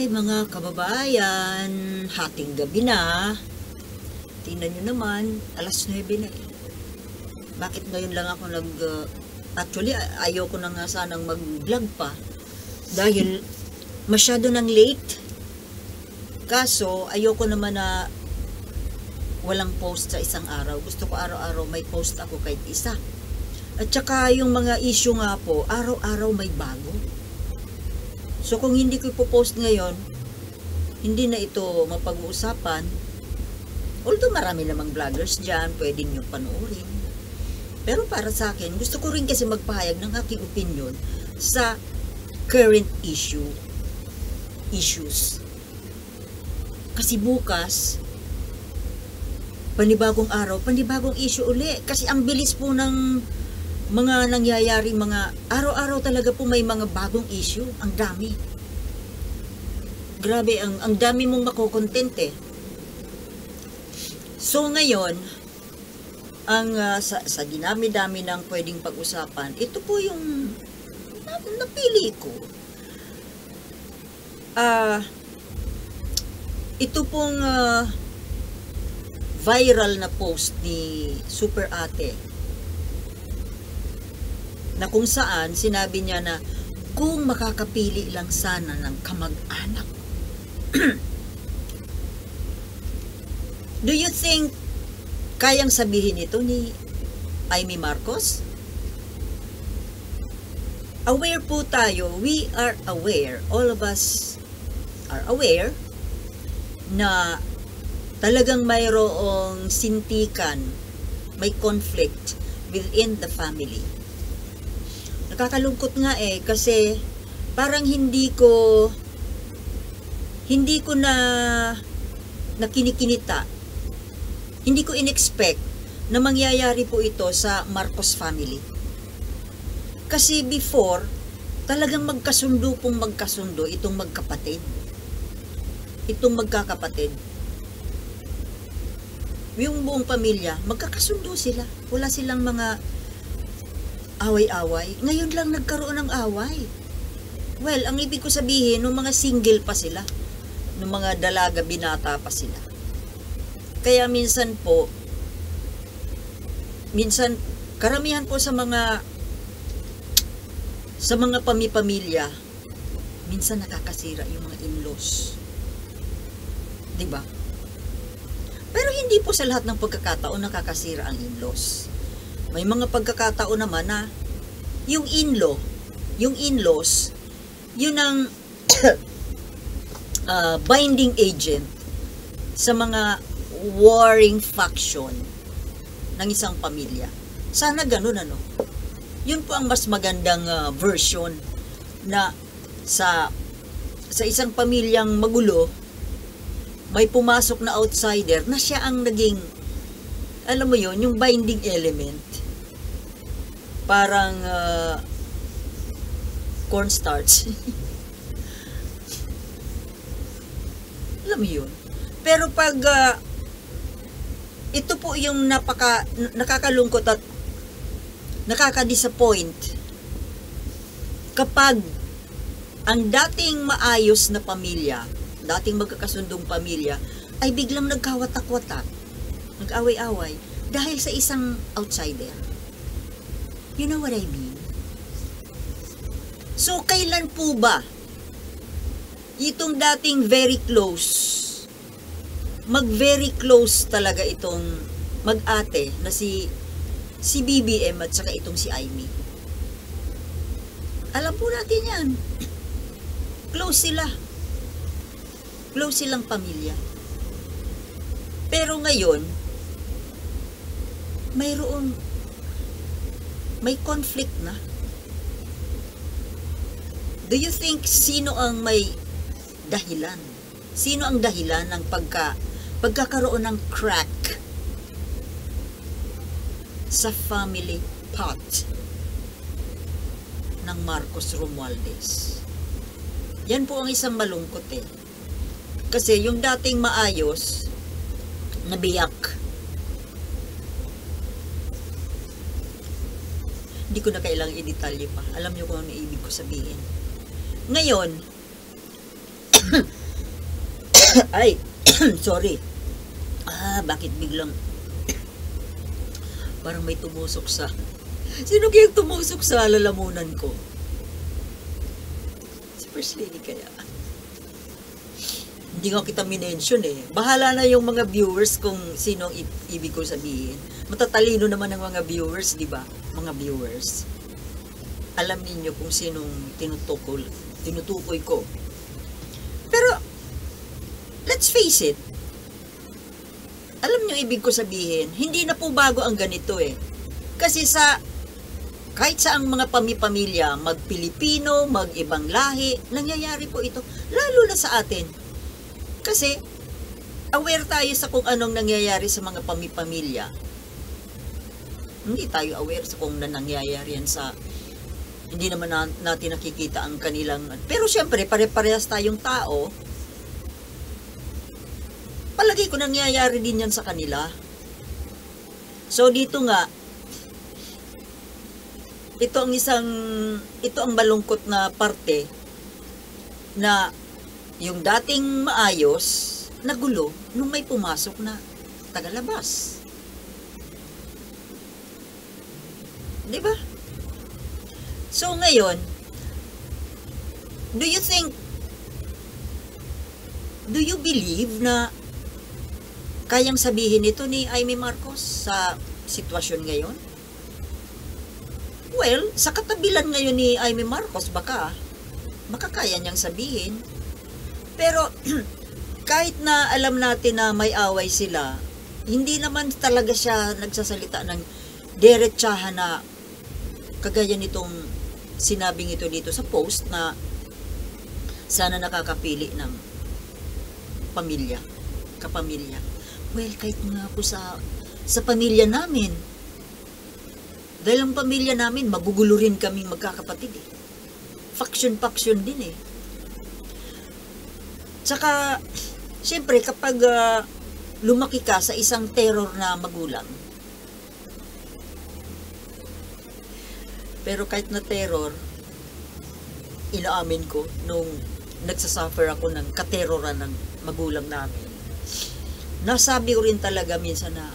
Hi mga kababayan, hating gabi na. Tingnan nyo naman, alas 9 na eh. Bakit ngayon lang ako actually, ayaw ko na nga sanang mag-vlog pa. Dahil masyado nang late. Kaso, ayaw ko naman na walang post sa isang araw. Gusto ko araw-araw may post ako kahit isa. At saka yung mga issue nga po, araw-araw may bago. So kung hindi ko ipopost ngayon, hindi na ito mapag-uusapan. Although marami namang vloggers dyan, pwede nyo panoorin. Pero para sa akin, gusto ko rin kasi magpahayag ng aking opinion sa current issues. Kasi bukas, panibagong araw, panibagong issue uli. Kasi ang bilis po ng mga nangyayari, mga araw-araw talaga po may mga bagong issue. Ang dami. Grabe, ang dami mong makokontent eh. So ngayon, sa dinami-dami ng pwedeng pag-usapan, ito po yung napili ko. Ito pong viral na post ni Super Ate, na kung saan sinabi niya na kung makakapili lang sana ng kamag-anak. Do you think kayang sabihin ito ni Amy Marcos? Aware po tayo, we are aware, all of us are aware na talagang mayroong sintikan, may conflict within the family. Nakakalungkot nga eh, kasi parang hindi ko na kinikinita, hindi ko inexpect na mangyayari po ito sa Marcos family. Kasi before, talagang magkasundo itong magkakapatid. Yung buong pamilya, magkakasundo sila. Wala silang mga away-away. Ngayon lang nagkaroon ng away. Well, ang ibig ko sabihin, nung mga single pa sila, nung mga dalaga, binata pa sila. Kaya minsan karamihan po sa mga pamilya, minsan nakakasira yung mga in-laws. Diba? Pero hindi po sa lahat ng pagkakataon nakakasira ang in-laws. May mga pagkakataon naman na yung in-laws, yun ang binding agent sa mga warring faction ng isang pamilya. Sana ganun ano. Yun po ang mas magandang version na sa isang pamilyang magulo, may pumasok na outsider na siya ang naging, alam mo yun, yung binding element. Parang cornstarch. Alam mo yun. Pero pag ito po yung nakakalungkot at nakaka-disappoint kapag ang dating maayos na pamilya, dating magkakasundong pamilya, ay biglang nagkawatak-watak, nag-away-away dahil sa isang outsider. You know what I mean? So, kailan po ba itong dating very close, mag-very close talaga itong mag-ate na si BBM at saka itong si Amy? Alam po natin yan. Close sila. Close silang pamilya. Pero ngayon, may conflict na. Do you think sino ang may dahilan? Sino ang dahilan ng pagkakaroon ng crack sa family pot ng Marcos Romualdez? Yan po ang isang malungkot eh. Kasi yung dating maayos, nabiyak. Hindi ko na kailangang i-detalye pa. Alam niyo kung ano ibig ko sabihin. Ngayon, Ay, sorry. Bakit biglang parang may tumusok sa... Sino kayang tumusok sa lalamunan ko? Si First Lady kaya. Hindi nga kita minention eh. Bahala na yung mga viewers kung sino ang ibig ko sabihin. Matatalino naman ang mga viewers, di ba? Mga viewers. Alam niyo kung sinong tinutukoy ko. Pero, let's face it, alam niyo ibig ko sabihin, hindi na po bago ang ganito eh. Kasi kahit sa ang mga pamilya, mag-Pilipino, mag-ibang lahi, nangyayari po ito, lalo na sa atin. Kasi, aware tayo sa kung anong nangyayari sa mga pamilya. Hindi tayo aware sa kung nangyayari yan sa, hindi naman natin nakikita ang kanilang, pero syempre, pare-parehas tayong tao, palagi ko nangyayari din yan sa kanila. So, dito nga, ito ang malungkot na parte na yung dating maayos, nagulo nung may pumasok na tagalabas. Diba? So, ngayon, do you believe na kayang sabihin ito ni Amy Marcos sa sitwasyon ngayon? Well, sa katabilan ngayon ni Amy Marcos, baka kaya niyang sabihin. Pero, kahit na alam natin na may away sila, hindi naman talaga siya nagsasalita ng diretsahan na kagaya nitong sinabing ito dito sa post na sana nakakapili ng kapamilya. Well, kahit nga po sa pamilya namin, dahil ang pamilya namin, magugulo rin kaming magkakapatid eh. Faction din eh. Tsaka, siyempre, kapag lumaki ka sa isang terror na magulang, pero kahit na terror, inaamin ko, nung nagsasuffer ako ng katerroran ng magulang namin, nasabi ko rin talaga minsan na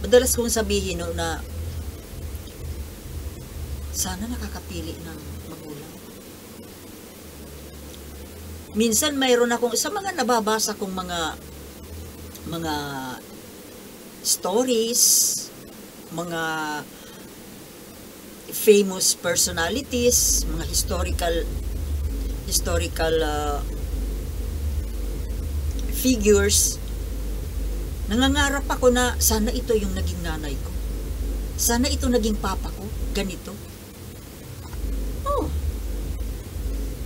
madalas kong sabihin na sana nakakapili ng magulang. Minsan mayroon akong sa mga nababasa kong mga stories, mga famous personalities, mga historical figures, nangangarap ako na sana ito yung naging nanay ko. Sana ito naging papa ko. Ganito. Oh,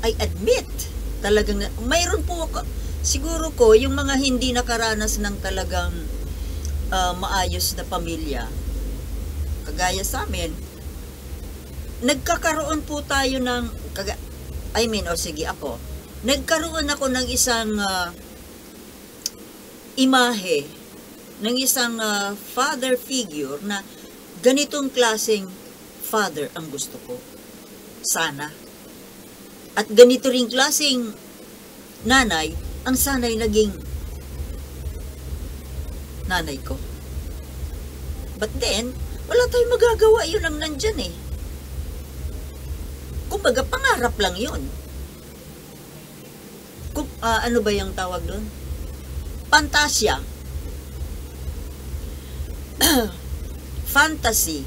I admit, talagang, mayroon po ako, siguro ko, yung mga hindi nakaranas ng talagang maayos na pamilya, kagaya sa amin, nagkakaroon po tayo ng, nagkaroon ako ng isang imahe ng isang father figure na ganitong klaseng father ang gusto ko. Sana. At ganito ring klaseng nanay ang sana'y naging nanay ko. But then, wala tayong magagawa, yun ang nandyan eh. Kumbaga, pangarap lang yun. Ano ba yung tawag doon? Fantasya. Fantasy.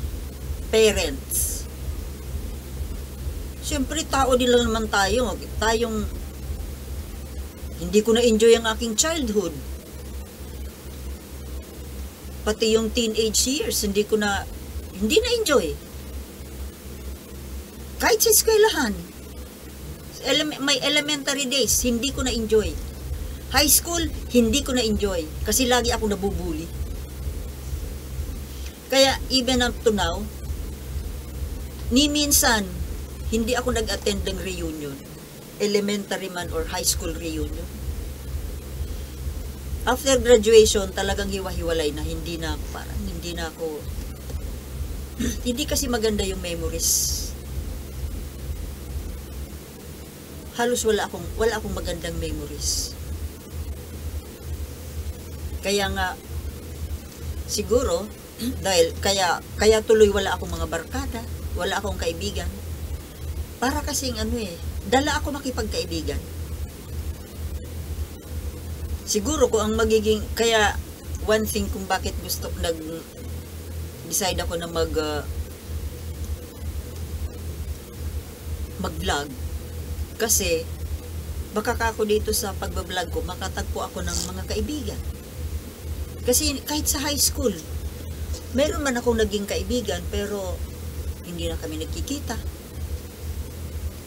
Parents. Siyempre, tao din lang naman tayo. Tayong, hindi ko na-enjoy ang aking childhood. Pati yung teenage years, hindi na-enjoy. Kahit sa eskwelahan. May elementary days, hindi ko na-enjoy. High school, hindi ko na-enjoy. Kasi lagi ako nabubuli. Kaya, even up to now, ni minsan, hindi ako nag-attend ng reunion. Elementary man or high school reunion. After graduation, talagang hiwa-hiwalay na, hindi na ako, hindi kasi maganda yung memories. halos wala akong magandang memories. Kaya nga, siguro, dahil kaya tuloy wala akong mga barkada, wala akong kaibigan. Para kasing dala ako makipagkaibigan. Siguro kung ang magiging, kaya one thing kung bakit decide ako na mag-vlog, kasi baka ako dito sa pagbablog ko, makatagpo ako ng mga kaibigan. Kasi kahit sa high school, meron man akong naging kaibigan, pero hindi na kami nagkikita.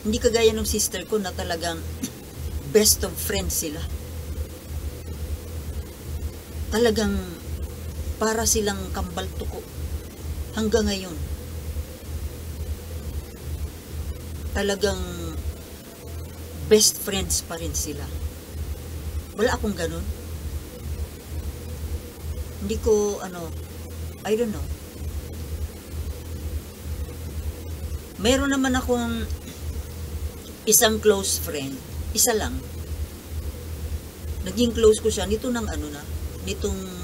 Hindi kagaya ng sister ko na talagang best of friends sila. Talagang para silang kambal tuko hanggang ngayon. Talagang best friends pa rin sila. Wala akong ganun. Hindi ko, I don't know. Meron naman akong isang close friend. Isa lang. Naging close ko siya nitong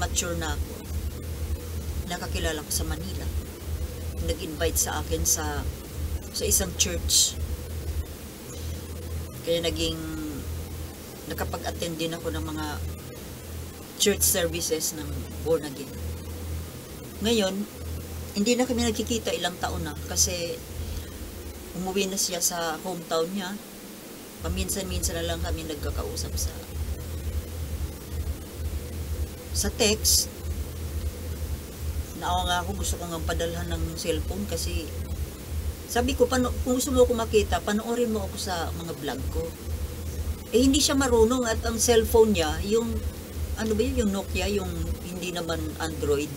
mature na ako. Nakakilala ko sa Manila. Nag-invite sa akin sa isang church. Kaya nakapag-attend din ako ng mga church services ng born again. Ngayon, hindi na kami nagkikita, ilang taon na, kasi umuwi na siya sa hometown niya. Paminsan-minsan na lang kami nagkakausap sa text. Naawa nga ako, gusto ko nga padalhan ng cellphone kasi sabi ko, kung gusto mo ako makita, panoorin mo ako sa mga vlog ko. Hindi siya marunong at ang cellphone niya, yung Nokia, yung hindi naman Android.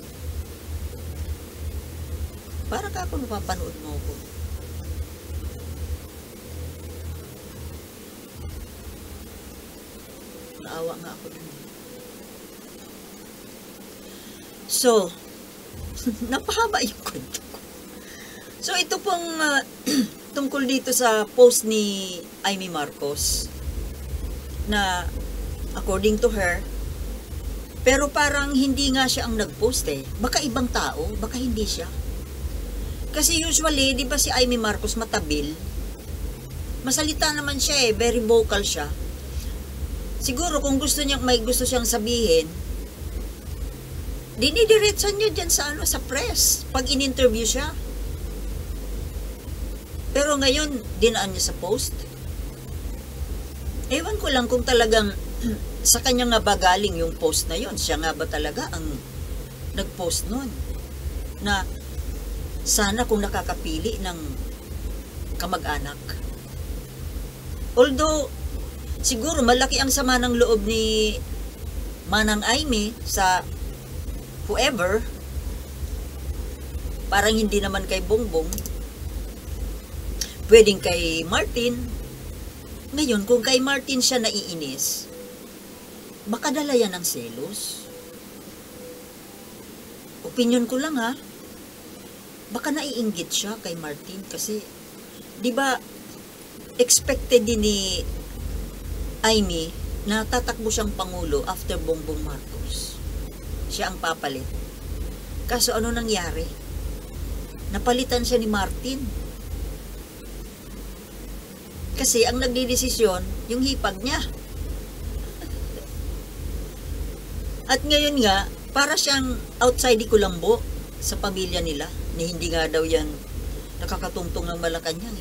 Para ka ako napapanood mo ako. Naawa nga ako dun. So, napahaba yung kwento ko. So, ito pong tungkol dito sa post ni Amy Marcos na according to her, pero parang hindi nga siya ang nag-post Baka ibang tao, baka hindi siya. Kasi usually, di ba si Amy Marcos matabil? Masalita naman siya very vocal siya. Siguro kung may gusto siyang sabihin, dinidiretsan niya dyan sa press, pag in-interview siya. Pero ngayon, dinaan niya sa post. Ewan ko lang kung talagang sa kanya nga ba galing yung post na yon. Siya nga ba talaga ang nag-post nun? Na sana kung nakakapili ng kamag-anak. Although, siguro malaki ang sama ng loob ni Manang Amy sa whoever. Parang hindi naman kay Bongbong. Pwedeng kay Martin. Ngayon, kung kay Martin siya naiinis, baka dala yan ng selos. Opinion ko lang baka naiinggit siya kay Martin kasi, di ba, expected din ni Amy na tatakbo siyang pangulo after Bongbong Marcos. Siya ang papalit. Kaso ano nangyari? Napalitan siya ni Martin. Kasi ang nagdidesisyon, yung hipag niya. At ngayon nga, para siyang outside di Kulambo sa pamilya nila, ni hindi nga daw yan nakakatungtong ng Malacanang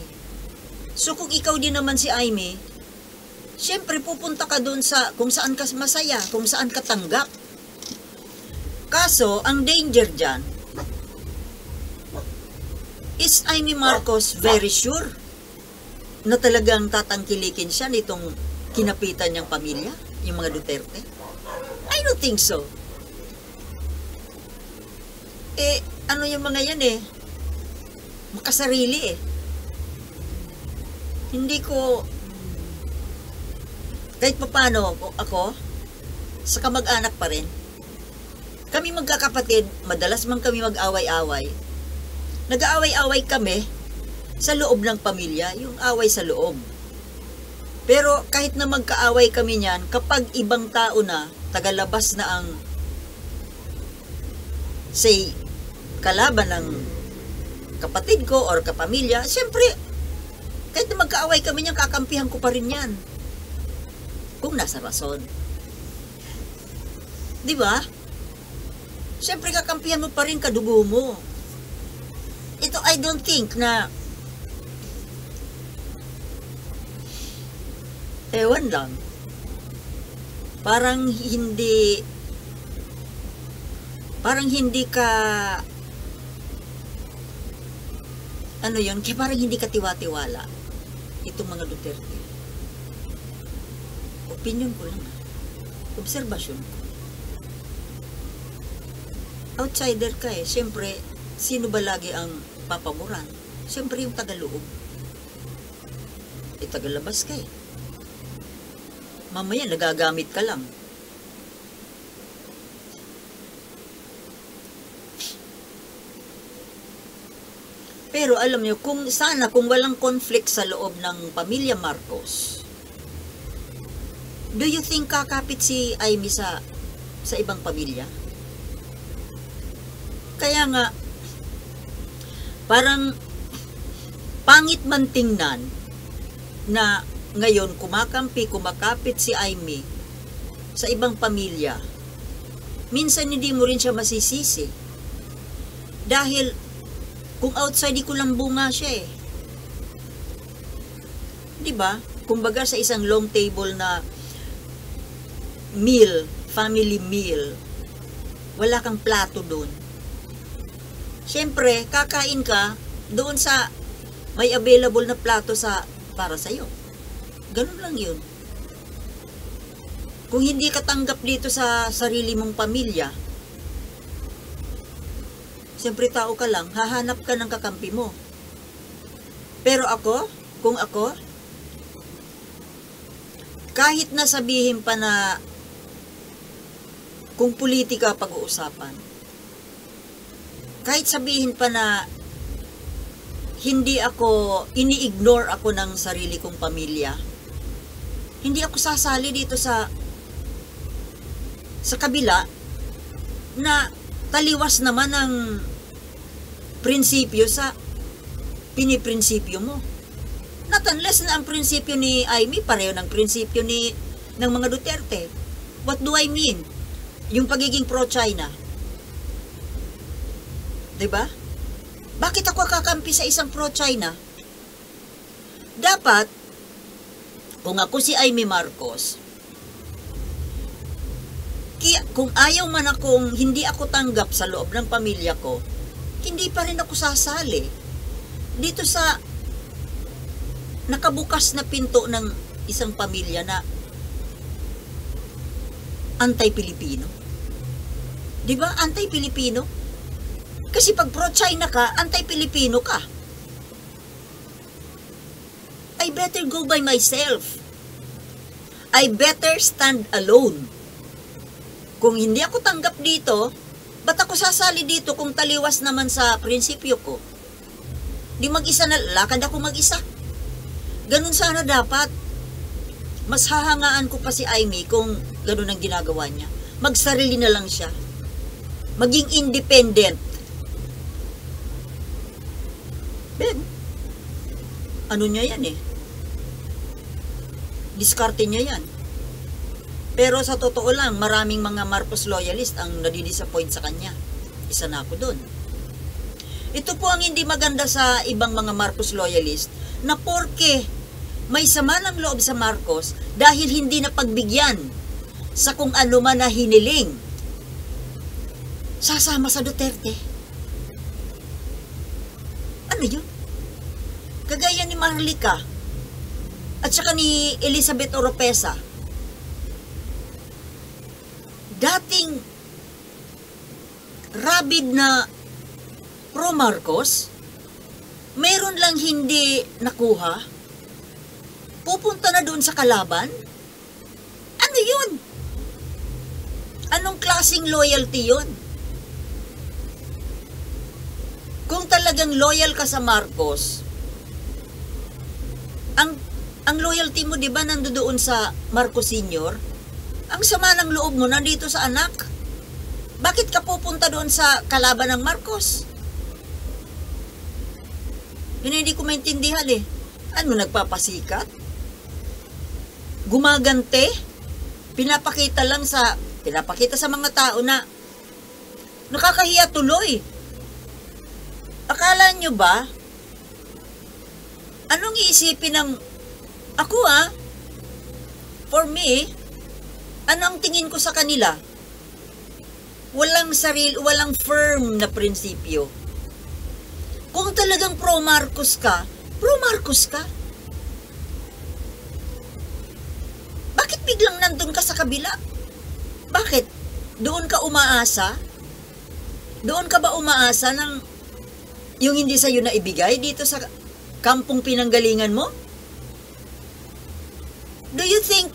So kung ikaw din naman si Amy, syempre pupunta ka doon sa kung saan ka masaya, kung saan ka tanggap. Kaso, ang danger dyan, is Amy Marcos very sure na talagang tatangkilikin siya nitong kinapitan niyang pamilya, yung mga Duterte? I don't think so. Ano yung mga yan makasarili Hindi ko, kahit paano ako, sa kamag-anak pa rin, kami magkakapatid, madalas man kami mag-away-away. Nag-aaway-away kami sa loob ng pamilya, yung away sa loob. Pero kahit na magkaaway kami niyan, kapag ibang tao na, tagalabas na ang, say, kalaban ng kapatid ko or kapamilya, siyempre, kahit na magkaaway kami niyan, kakampihan ko pa rin yan. Kung nasa rason. Di ba? Siyempre, kakampihan mo pa rin kadugo mo. Ito, I don't think na ewan lang. Parang hindi ka ano yun, kaya parang hindi ka tiwa-tiwala itong mga Duterte. Opinion ko lang. Obserbasyon ko. Outsider ka eh. Siyempre, sino ba lagi ang papaboran? Siyempre yung tagaloob. Eh, tagalabas ka eh. Mamaya, nagagamit ka lang. Pero alam nyo, kung walang conflict sa loob ng pamilya Marcos, do you think kakapit si Amy sa ibang pamilya? Kaya nga, parang pangit man tingnan na ngayon kumakapit si Amy sa ibang pamilya. Minsan hindi mo rin siya masisisi. Dahil kung outside ko lang bunga siya eh. 'Di ba? Kumbaga sa isang long table na meal, family meal, wala kang plato doon. Siyempre, kakain ka doon sa may available na plato para sa iyo. Ganun lang 'yun. Kung hindi ka tanggap dito sa sarili mong pamilya, siyempre tao ka lang, hahanap ka ng kakampi mo. Pero kung ako, kahit na sabihin pa na kung politika pag-uusapan, kahit sabihin pa na ini-ignore ako ng sarili kong pamilya, hindi ako sasali dito sa kabila na taliwas naman ang prinsipyo sa piniprinsipyo mo. Not unless na ang prinsipyo ni Amy pareho ng prinsipyo ng mga Duterte. What do I mean? Yung pagiging pro-China. 'Di ba? Bakit ako kakampi sa isang pro-China? Dapat, kung ako si Amy Marcos, kung ayaw man hindi ako tanggap sa loob ng pamilya ko, hindi pa rin ako sasali dito sa nakabukas na pinto ng isang pamilya na anti-Pilipino. 'Di ba? Anti-Pilipino. Kasi pag pro-China ka, anti-Pilipino ka. I better go by myself. I better stand alone. Kung hindi ako tanggap dito, ba't ako sasali dito kung taliwas naman sa prinsipyo ko? Di mag-isa na, lakad ako mag-isa. Ganun sana dapat. Mas hahangaan ko pa si Amy kung ganun ang ginagawa niya. Magsarili na lang siya. Maging independent. Ben, ano niya yan eh? Diskarte niya yan. Pero sa totoo lang, maraming mga Marcos loyalist ang nadidisappoint sa kanya. Isa na ako doon. Ito po ang hindi maganda sa ibang mga Marcos loyalist na porke may sama ng loob sa Marcos dahil hindi na pagbigyan sa kung ano man na hiniling, sasama sa Duterte. Ano yun? Kagaya ni Marlica at saka ni Elizabeth Oropesa, dating rabid na pro-Marcos, meron lang hindi nakuha, pupunta na doon sa kalaban? Ano yun? Anong klaseng loyalty yun? Kung talagang loyal ka sa Marcos, ang Ang loyalty mo, di ba, nandoon sa Marcos Sr.? Ang sama ng loob mo nandito sa anak. Bakit ka pupunta doon sa kalaban ng Marcos? Yun hindi ko maintindihan eh. Ano, nagpapasikat? Gumagante? Pinapakita sa mga tao na nakakahiya tuloy. Akala nyo ba, anong iisipin ng ako for me, ano ang tingin ko sa kanila? Walang firm na prinsipyo. Kung talagang pro-Marcos ka, pro-Marcos ka. Bakit biglang nandun ka sa kabila? Bakit? Doon ka umaasa? Doon ka ba umaasa ng yung hindi sa'yo na ibigay dito sa kampong pinanggalingan mo? Do you think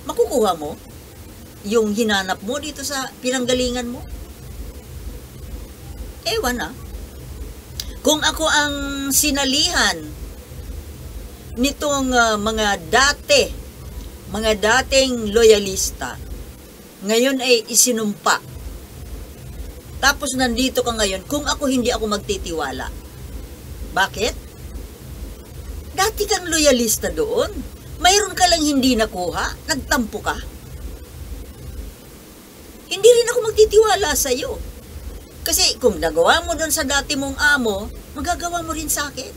makukuha mo yung hinanap mo dito sa pinanggalingan mo? Ewan Kung ako ang sinalihan nitong mga dating loyalista, ngayon ay isinumpa. Tapos nandito ka ngayon, kung ako hindi ako magtitiwala. Bakit? Dati kang loyalista doon. Mayroon ka lang hindi nakuha, nagtampo ka. Hindi rin ako magtitiwala sa iyo. Kasi kung nagawa mo doon sa dati mong amo, magagawa mo rin sa akin.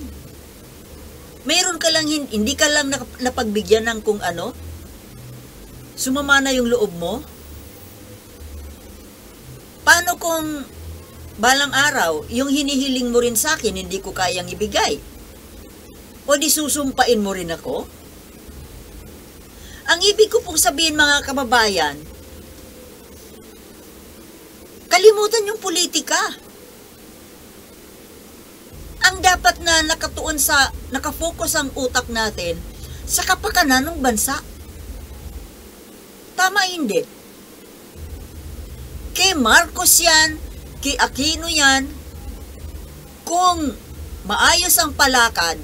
Mayroon ka lang, hindi ka lang napagbigyan ng kung ano. Sumama na yung loob mo. Paano kung balang araw, yung hinihiling mo rin sa akin, hindi ko kayang ibigay? O di susumpain mo rin ako? Ang ibig ko pong sabihin, mga kababayan, kalimutan yung politika. Ang dapat na nakafocus ang utak natin sa kapakanan ng bansa. Tama hindi? Kay Marcos yan, kay Aquino yan, kung maayos ang palakad,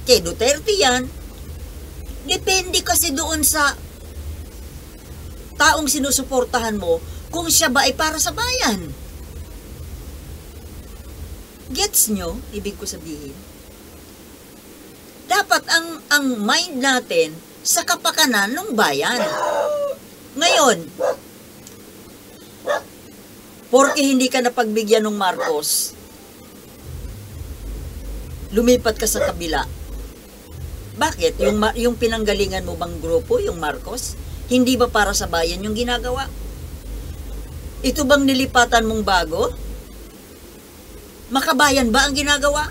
kay Duterte yan, depende kasi doon sa taong sinusuportahan mo kung siya ba ay para sa bayan. Gets nyo? Ibig ko sabihin. Dapat ang mind natin sa kapakanan ng bayan. Ngayon, porke hindi ka napagbigyan ng Marcos, lumipat ka sa kabila. Bakit? Yung pinanggalingan mo bang grupo, yung Marcos, hindi ba para sa bayan yung ginagawa? Ito bang nilipatan mong bago? Makabayan ba ang ginagawa?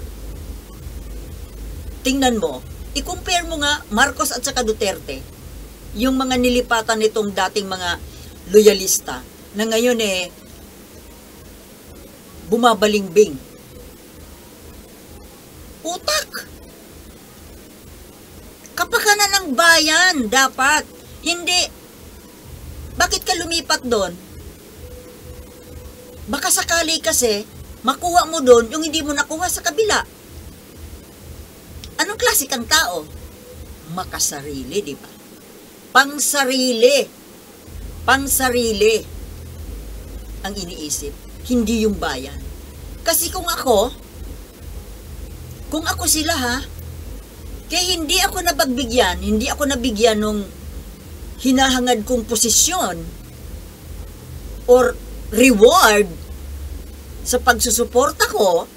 Tingnan mo, i-compare mo nga Marcos at saka Duterte, yung mga nilipatan nitong dating mga loyalista, na ngayon bumabalingbing. Utak! Kapakanan ng bayan, dapat. Hindi. Bakit ka lumipat doon? Baka sakali kasi, makuha mo doon yung hindi mo nakuha sa kabila. Anong klase kang tao? Makasarili, di ba? Pangsarili. Pangsarili ang iniisip. Hindi yung bayan. Kasi kung ako sila kaya hindi ako nabigyan ng hinahangad kong posisyon or reward sa pagsusuporta ko,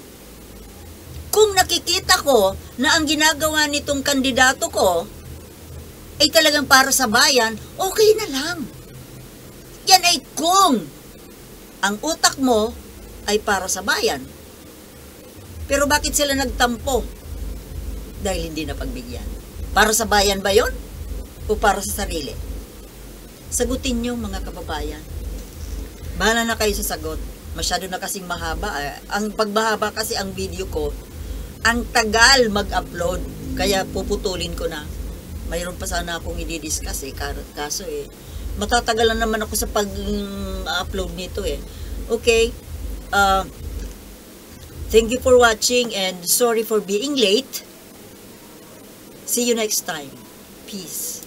kung nakikita ko na ang ginagawa nitong kandidato ko ay talagang para sa bayan, okay na lang. Yan ay kung ang utak mo ay para sa bayan. Pero bakit sila nagtampo? Dahil hindi napagbigyan. Para sa bayan ba yon? O para sa sarili? Sagutin nyo, mga kababayan. Bahala na kayo sa sagot. Masyado na kasing mahaba. Ang pagbahaba kasi ang video ko, ang tagal mag-upload. Kaya puputulin ko na. Mayroon pa sana akong i-discuss kaso matatagalan naman ako sa pag-upload nito Okay. Thank you for watching and sorry for being late. See you next time. Peace.